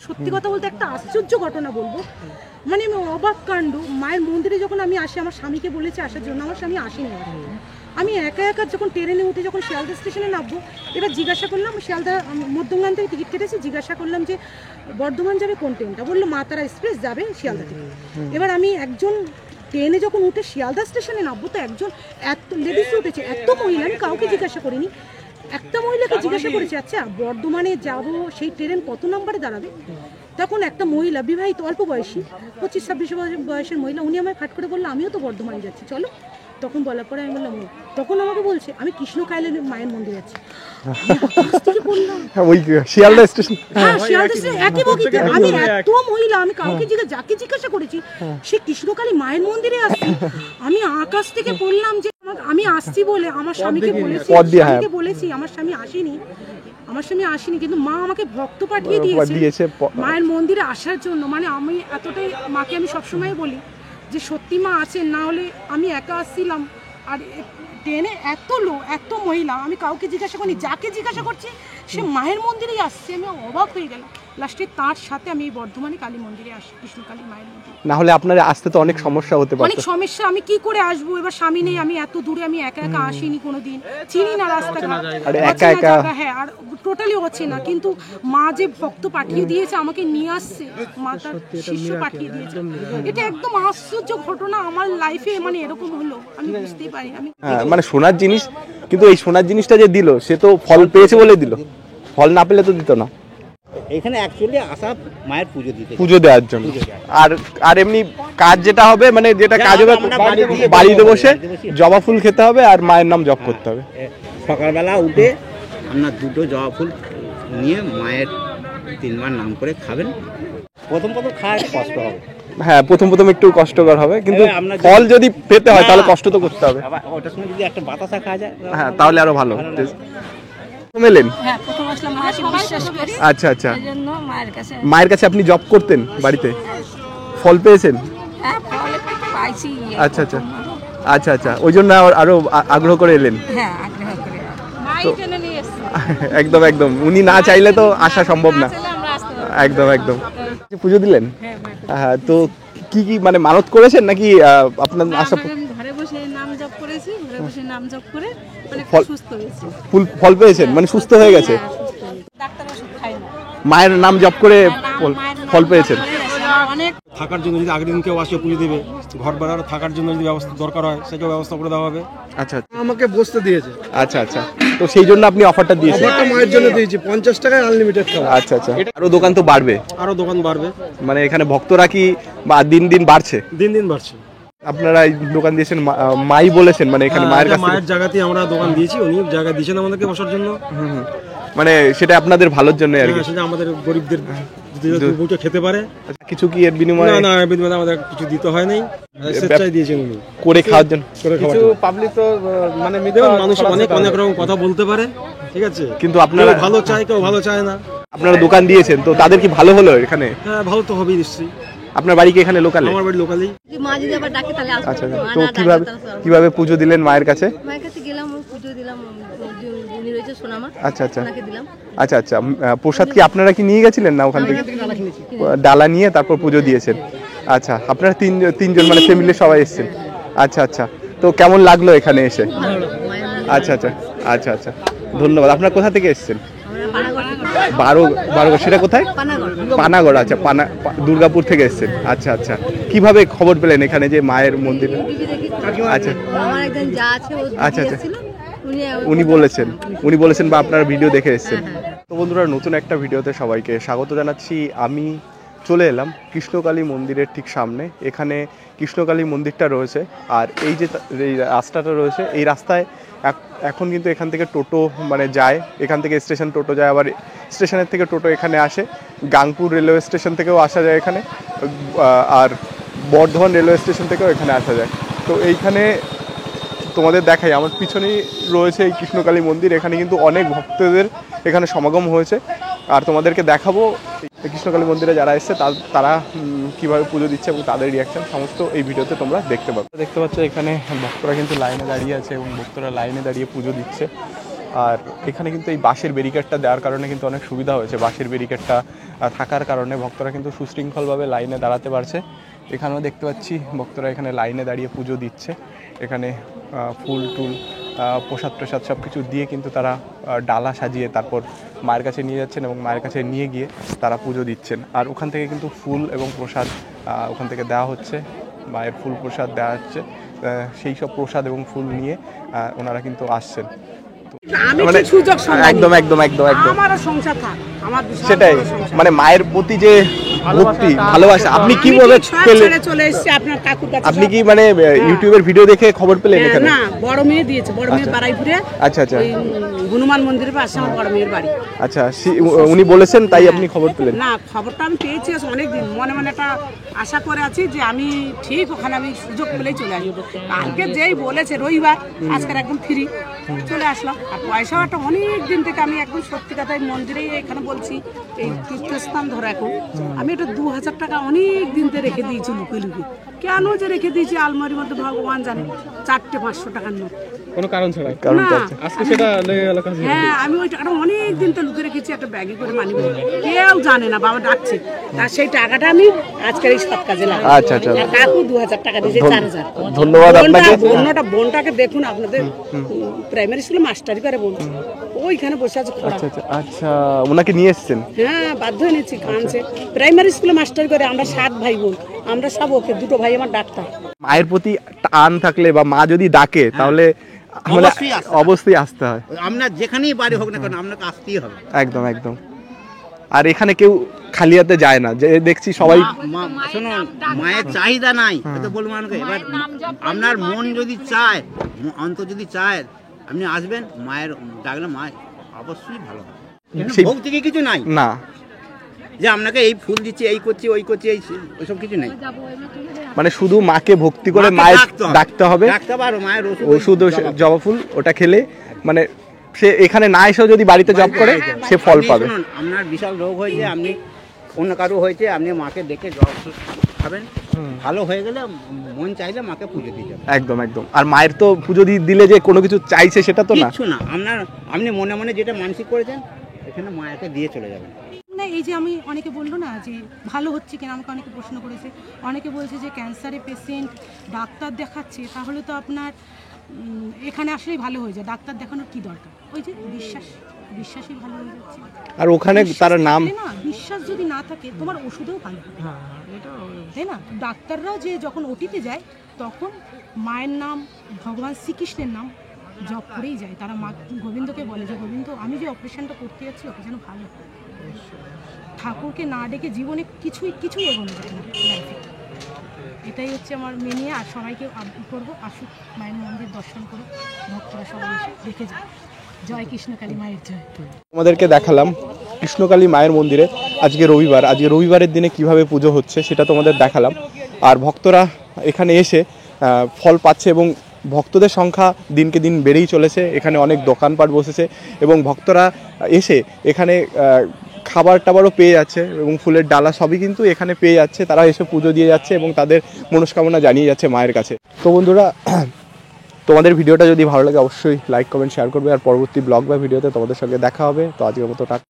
সত্যি কথা বলতে একটা আশ্চর্য ঘটনা বলবো, মানে আমি অবাক কাণ্ড। মায়ের মন্দিরে যখন আমি আসি, আমার স্বামীকে বলেছি আসার জন্য, আমার স্বামী আসেনি। আমি একা একা যখন ট্রেনে উঠে যখন শিয়ালদা স্টেশনে নামবো, এবার জিজ্ঞাসা করলাম, শিয়ালদা মধ্যমগ্রাম থেকে টিকিট কেটেছি, জিজ্ঞাসা করলাম যে বর্ধমান যাবে কোন ট্রেনটা, বললো মা তারা এক্সপ্রেস যাবে শিয়ালদা থেকে। এবার আমি একজন ট্রেনে যখন উঠে শিয়ালদা স্টেশনে নামবো, তো একজন এত লেডিস উঠেছে, এত মহিলা, আমি কাউকে জিজ্ঞাসা করিনি, একটা মহিলাকে জিজ্ঞাসা করেছি আচ্ছা বর্ধমানে যাব সেই ট্রেন কত নম্বরে দাঁড়াবে। তখন একটা মহিলা, বিবাহিত অল্প বয়সী 25-26 বয়সের মহিলা, উনি আমায় ফাট করে বললো আমিও তো বর্ধমানে যাচ্ছি চলো। তখন বলার পরে আমি বললাম, তখন আমাকে বলছে আমি কৃষ্ণ কাইলের মায়ের মন্দিরে যাচ্ছি। ওই শিয়ালদা স্টেশন, হ্যাঁ শিয়ালদা স্টেশন একই বগিতে। আমি এত মহিলা, আমি কাউকে যাকে জিজ্ঞাসা করেছি সে কৃষ্ণকালী মায়ের মন্দিরে আসছে। আমি আকাশ থেকে বললাম যে আমি আসছি বলে আমার স্বামীকে বলেছি, আমার স্বামী আসেনি, কিন্তু মা আমাকে ভক্ত পাঠিয়ে দিয়েছে মায়ের মন্দিরে আসার জন্য। মানে আমি এতটাই মাকে আমি সবসময় বলি যে সত্যি মা আছেন, না হলে আমি একা আসছিলাম। আর ট্রেনে এত মহিলা, আমি কাউকে জিজ্ঞাসা করিনি, যাকে জিজ্ঞাসা করছি সে মায়ের মন্দিরেই আসছে। আমি অবাক হয়ে গেলাম। লাস্টে তার সাথে আমি এই বর্ধমানে কালী মন্দিরে আসি, কৃষ্ণকালী মায়ের মন্দিরে। না হলে আপনার আসতে তো অনেক সমস্যা হতে পারে। অনেক সমস্যা, আমি কি করে আসবো, এবার স্বামী নেই, আমি এত দূরে আমি একা একা আসিনি কোনোদিন, চিনি না রাস্তাঘাট, হ্যাঁ আর টোটালি অচেনা। কিন্তু মা যে ভক্ত পাঠিয়ে দিয়েছে আমাকে নিয়ে আসছে, মা তার শিষ্য পাঠিয়ে দিয়েছে, এটা একদম আশ্চর্য ঘটনা আমার লাইফে। মানে এরকম হলো আমি বুঝতেই পারি। আমি মানে সোনার জিনিস, কিন্তু এই সোনার জিনিসটা যে দিল সে তো ফল পেয়েছে বলে দিল, ফল না পেলে তো দিত না। এখানে অ্যাকচুয়ালি আসা মায়ের পুজো দেওয়ার জন্য। আর এমনি কাজ যেটা হবে, মানে যেটা কাজ হবে বাড়িতে বসে জবা ফুল খেতে হবে আর মায়ের নাম জপ করতে হবে। সকালবেলা উঠে আপনার 2টো জবা ফুল নিয়ে মায়ের 3বার নাম করে খাবেন। প্রথম খাওয়া কষ্ট হবে, হ্যাঁ প্রথম একটু কষ্টকর হবে, কিন্তু ফল যদি পেতে হয় তাহলে কষ্ট তো করতে হবে। ওটার সময় যদি একটা বাতাসা খাওয়া যায়, হ্যাঁ তাহলে আরো ভালো। আচ্ছা আচ্ছা, মায়ের কাছে আপনি জব করতেন বাড়িতে, ফল পেয়েছেন? আচ্ছা আচ্ছা আচ্ছা আচ্ছা, ওই জন্য আরো আগ্রহ করে এলেন। একদম উনি না চাইলে তো আসা সম্ভব না। একদম পুজো দিলেন। হ্যাঁ, তো কি মানে মানত করেছেন নাকি আপনার আশা? ঘরে বসে নাম জপ করেছি, ঘরে বসে নাম জপ করে মানে সুস্থ হয়েছি। ফল পেয়েছেন, মানে সুস্থ হয়ে গেছে। ডাক্তার ওষুধ খাই না, মায়ের নাম জপ করে ফল পেয়েছেন। থাকার জন্য যদি আগের দিন কেউ আসে পুজো দেবে, ঘর ভাড়া থাকার জন্য যদি ব্যবস্থা দরকার হয় সেটাও ব্যবস্থা করে দেওয়া হবে। আচ্ছা, আমাকে বসতে দিয়েছে। আচ্ছা, তো সেই জন্য আপনি অফারটা দিয়েছেন? অফারটা মায়ের জন্য দিয়েছি, 50 টাকায় আনলিমিটেড খাওয়া। আচ্ছা, আরো দোকান তো বাড়বে? আরো দোকান বাড়বে, মানে এখানে ভক্তরা কি বা দিন বাড়ছে? দিন বাড়ছে। আপনারা এই দোকান দিয়েছেন, মাই বলেছেন, মানে এখানে মায়ের কাছে, মায়ের জায়গাতেই আমরা দোকান দিয়েছি, উনি জায়গা দিয়েছেন আমাদেরকে বসার জন্য। মানে সেটা আপনাদের ভালোর জন্য আর কি, সেটা আমাদের গরিবদের দুটো খেতে পারে। কিছু কি এর বিনিময়ে? না এর বিনিময়ে আমাদের কিছু দিতে হয় নাই, স্বেচ্ছায় দিয়েছেন উনি করে খাওয়ার জন্য। কিছু পাবলিক তো মানে মানুষ অনেক রকম কথা বলতে পারে, ঠিক আছে, কিন্তু আপনারা ভালো চায়, কেউ ভালো চায় না। আপনারা দোকান দিয়েছেন তো তাদের কি ভালো হলো এখানে? হ্যাঁ ভালো তো হবেই নিশ্চয়ই। আপনার বাড়ি কি এখানে লোকালে? আমার বাড়ি লোকালেই। মা যদি আবার ডাকে তাহলে আসবো। আচ্ছা, তো কিভাবে পুজো দিলেন মায়ের কাছে? মায়ের কাছে গেলাম, পুজো দিলাম, উনি রয়েছে সোনামা, আচ্ছা ওনাকে দিলাম। আচ্ছা, প্রসাদ কি আপনারা কি নিয়ে গেছিলেন না ওখান থেকে? ডালা নিয়ে তারপর পুজো দিয়েছেন। আচ্ছা, আপনারা তিনজন মানে ফ্যামিলির সবাই এসেছেন। আচ্ছা, তো কেমন লাগলো এখানে এসে? আচ্ছা, ধন্যবাদ। আপনারা কোথা থেকে এসেছেন? বারোগড়, সেটা কোথায়? পানাগড়। আচ্ছা, দুর্গাপুর থেকে এসেছেন। আচ্ছা, কিভাবে খবর পেলেন এখানে যে মায়ের মন্দির? আচ্ছা, উনি বলেছেন বা আপনারা ভিডিও দেখে এসেছেন। তো বন্ধুরা, নতুন একটা ভিডিওতে সবাইকে স্বাগত জানাচ্ছি। আমি চলে এলাম কৃষ্ণকালী মন্দিরের ঠিক সামনে। এখানে কৃষ্ণকালী মন্দিরটা রয়েছে, আর এই যে রাস্তাটা রয়েছে, এই রাস্তায় এখন কিন্তু এখান থেকে টোটো মানে যায়, এখান থেকে স্টেশন টোটো যায়, আবার স্টেশনের থেকে টোটো এখানে আসে। গাংপুর রেলওয়ে স্টেশন থেকেও আসা যায় এখানে, আর বর্ধমান রেলওয়ে স্টেশন থেকেও এখানে আসা যায়। তো এইখানে তোমাদের দেখাই, আমার পিছনেই রয়েছে এই কৃষ্ণকালী মন্দির। এখানে কিন্তু অনেক ভক্তদের এখানে সমাগম হয়েছে, আর তোমাদেরকে দেখাবো কৃষ্ণকালী মন্দিরে যারা এসছে তারা কীভাবে পুজো দিচ্ছে এবং তাদের রিয়াকশান সমস্ত এই ভিডিওতে তোমরা দেখতে পাচ্ছ। এখানে ভক্তরা কিন্তু লাইনে দাঁড়িয়ে আছে এবং ভক্তরা লাইনে দাঁড়িয়ে পুজো দিচ্ছে। আর এখানে কিন্তু এই বাঁশের ব্যারিকেডটা দেওয়ার কারণে কিন্তু অনেক সুবিধা হয়েছে। বাঁশের ব্যারিকেডটা থাকার কারণে ভক্তরা কিন্তু সুশৃঙ্খলভাবে লাইনে দাঁড়াতে পারছে। এখানেও দেখতে পাচ্ছি ভক্তরা এখানে লাইনে দাঁড়িয়ে পুজো দিচ্ছে। এখানে ফুল টুল প্রসাদ প্রসাদ সব কিছু দিয়ে কিন্তু তারা ডালা সাজিয়ে তারপর মায়ের কাছে নিয়ে যাচ্ছেন এবং মায়ের কাছে নিয়ে গিয়ে তারা পুজো দিচ্ছেন। আর ওখান থেকে কিন্তু ফুল এবং প্রসাদ ওখান থেকে দেওয়া হচ্ছে, মায়ের ফুল প্রসাদ দেওয়া হচ্ছে। সেই সব প্রসাদ এবং ফুল নিয়ে ওনারা কিন্তু আসছেন। আমি মানে ঠিক সুযোগ সন্ধানী। একদম একদম একদম একদম আমারও সংসার থাক, আমার বিশাল সেটাই, বড় সংসার। মানে মায়ের প্রতি যে ভক্তি ভালোবাসা আপনি কি বলে আমি সব পেলেন? ছেড়ে চলে এসেছি আপনার কাকুর কাছে। আপনি কি মানে ইউটিউবের ভিডিও দেখে খবর পেলেন এখানে? না, বড় মেয়ে দিয়েছে, বড় মেয়ে বারাইপুরে। আচ্ছা আচ্ছা ওই হনুমান মন্দিরের পাশে আমার বড় মেয়ের বাড়ি। আচ্ছা, উনি বলেছেন তাই আপনি খবর পেলেন? না, খবরটা আমি পেয়েছি অনেকদিন, মনে মনে একটা আশা করে আছি যে আমি ঠিক ওখানে আমি সুযোগ পেলেই চলে আসবো। কালকে যেই বলেছে রবিবার, আজকের একদম ফ্রি চলে আসলাম। আর পয়সাও একটা অনেক দিন থেকে আমি একদম সত্যি কথাই মন্দিরেই এখানে বলছি, এই তীর্থস্থান ধরে এখন আমি এটা 2000 টাকা অনেক দিন থেকে রেখে দিয়েছি লুকিয়ে লুকিয়ে। কেন যে রেখে দিয়েছি আলমারির মধ্যে ভগবান জানে, 4টে 500 টাকার নোট, কোনো কারণ ছাড়া। না। আজকে সেটা লেগে গেল কাছে। হ্যাঁ, আমি ওই টাকাটা অনেক দিন তো লুকিয়ে রেখেছি একটা ব্যাগে করে, মানি ব্যাগে। কেউ জানে না, বাবা ডাকছে। আর সেই টাকাটা আমি আজকের এই সৎ কাজে লাগাই। আচ্ছা আচ্ছা, আর কাকু 2000 টাকা দিয়েছে, 4000। ধন্যবাদ আপনাকে। বোনটাকে দেখুন, আপনাদের প্রাইমারি স্কুলে মাস্টারি করে বোন, ওইখানে বসে আছে খোড়া। আচ্ছা আচ্ছা আচ্ছা, ওনাকে নিয়ে এসেছেন? হ্যাঁ, বাধ্য হয়ে নিচ্ছি, কাঁদছে। প্রাইমারি স্কুলে মাস্টারি করে, আমরা 7 ভাই বোন, আমরা সব ওকে, 2 ভাই আমার ডাক্তার। মায়ের প্রতি টান থাকলে বা মা যদি ডাকে তাহলে মানে অবশ্যই আসতে হয়। আপনার যেখানেই বাড়ি হোক না কেন আপনাকে আসতেই হবে। একদম একদম। আর এখানে কেউ খালি হাতে যায় না, যে দেখছি সবাই। শুনুন, মায়ের চাহিদা নাই তো বলবো মানুষকে। এবার আপনার মন যদি চায়, অন্তর যদি চায়, আপনি আসবেন, মায়ের ডাকলে মা অবশ্যই ভালো হবে। সেই- ভৌতিক কিছু নাই না, যে আপনাকে এই ফুল দিচ্ছি, এই করছি, ওই করছি, এই ওইসব কিছু নেই। মানে শুধু মাকে ভক্তি করে মাকে মায়ের ডাকতে হবে। ডাকতে হবে। ডাকতে হবে, আর মায়ের ওষুধ জবা ফুল ওটা খেলে মানে সে এখানে না এসেও যদি বাড়িতে জব করে সে ফল আপনি পাবে। শুনুন, আপনার বিশাল রোগ হয়েছে, আপনি অন্য কারো হয়েছে, আপনি মাকে ডেকে জল খাবেন, ভালো হয়ে গেলে মন চাইলে মাকে পুজো দিয়ে যাবেন। একদম একদম। আর মায়ের তো পুজো দিলে যে কোনো কিছু চাইছে সেটা তো না। কিচ্ছু না, আপনি মনে মনে যেটা মানসিক করেছেন এখানে মায়াকে দিয়ে চলে যাবেন। না, এই যে আমি অনেকে বললো না যে ভালো হচ্ছে কিনা, আমাকে অনেকে প্রশ্ন করেছে। অনেকে বলছে যে ক্যান্সারের পেশেন্ট ডাক্তার দেখাচ্ছে, তাহলে তো আপনার এখানে আসলেই ভালো হয়ে যায়, ডাক্তার দেখানোর কি দরকার? ওই যে বিশ্বাসই ভালো হয়ে যাচ্ছে। আর ওখানে তার নাম, না, বিশ্বাস যদি না থাকে তোমার ওষুধেও ভালো হবে, তাই না? ডাক্তাররাও যে যখন ওটিতে যায় তখন মায়ের নাম, ভগবান শ্রীকৃষ্ণের নাম জপ করেই যায়। তারা মা গোবিন্দকে বলে যে গোবিন্দ, আমি যে অপারেশনটা করতে যাচ্ছি ওকে যেন ভালো হয়। ঠাকুরকে না ডেকে জীবনে কিছুই এগোনো যায় না লাইফে। এটাই হচ্ছে আমার মেনে। আর সবাইকে করবো, আসুক মায়ের মন্দির দর্শন করুক, ভক্তরা সবাই এসে দেখে যায়। জয় কৃষ্ণকালী মায়ের জয়। আমাদেরকে দেখালাম কৃষ্ণকালী মায়ের মন্দিরে আজকে রবিবারের দিনে কিভাবে পুজো হচ্ছে সেটা তোমাদের দেখালাম। আর ভক্তরা এখানে এসে ফল পাচ্ছে এবং ভক্তদের সংখ্যা দিনকে দিন বেড়েই চলেছে। এখানে অনেক দোকানপাট বসেছে এবং ভক্তরা এসে এখানে খাবার টাবারও পেয়ে যাচ্ছে এবং ফুলের ডালা সবই কিন্তু এখানে পেয়ে যাচ্ছে। তারা এসে পুজো দিয়ে যাচ্ছে এবং তাদের মনস্কামনা জানিয়ে যাচ্ছে মায়ের কাছে। তো বন্ধুরা, তোমাদের ভিডিওটা যদি ভালো লাগে অবশ্যই লাইক কমেন্ট শেয়ার করবে। আর পরবর্তী ব্লগ বা ভিডিওতে তোমাদের সঙ্গে দেখা হবে। তো আজকের মতো টাটা।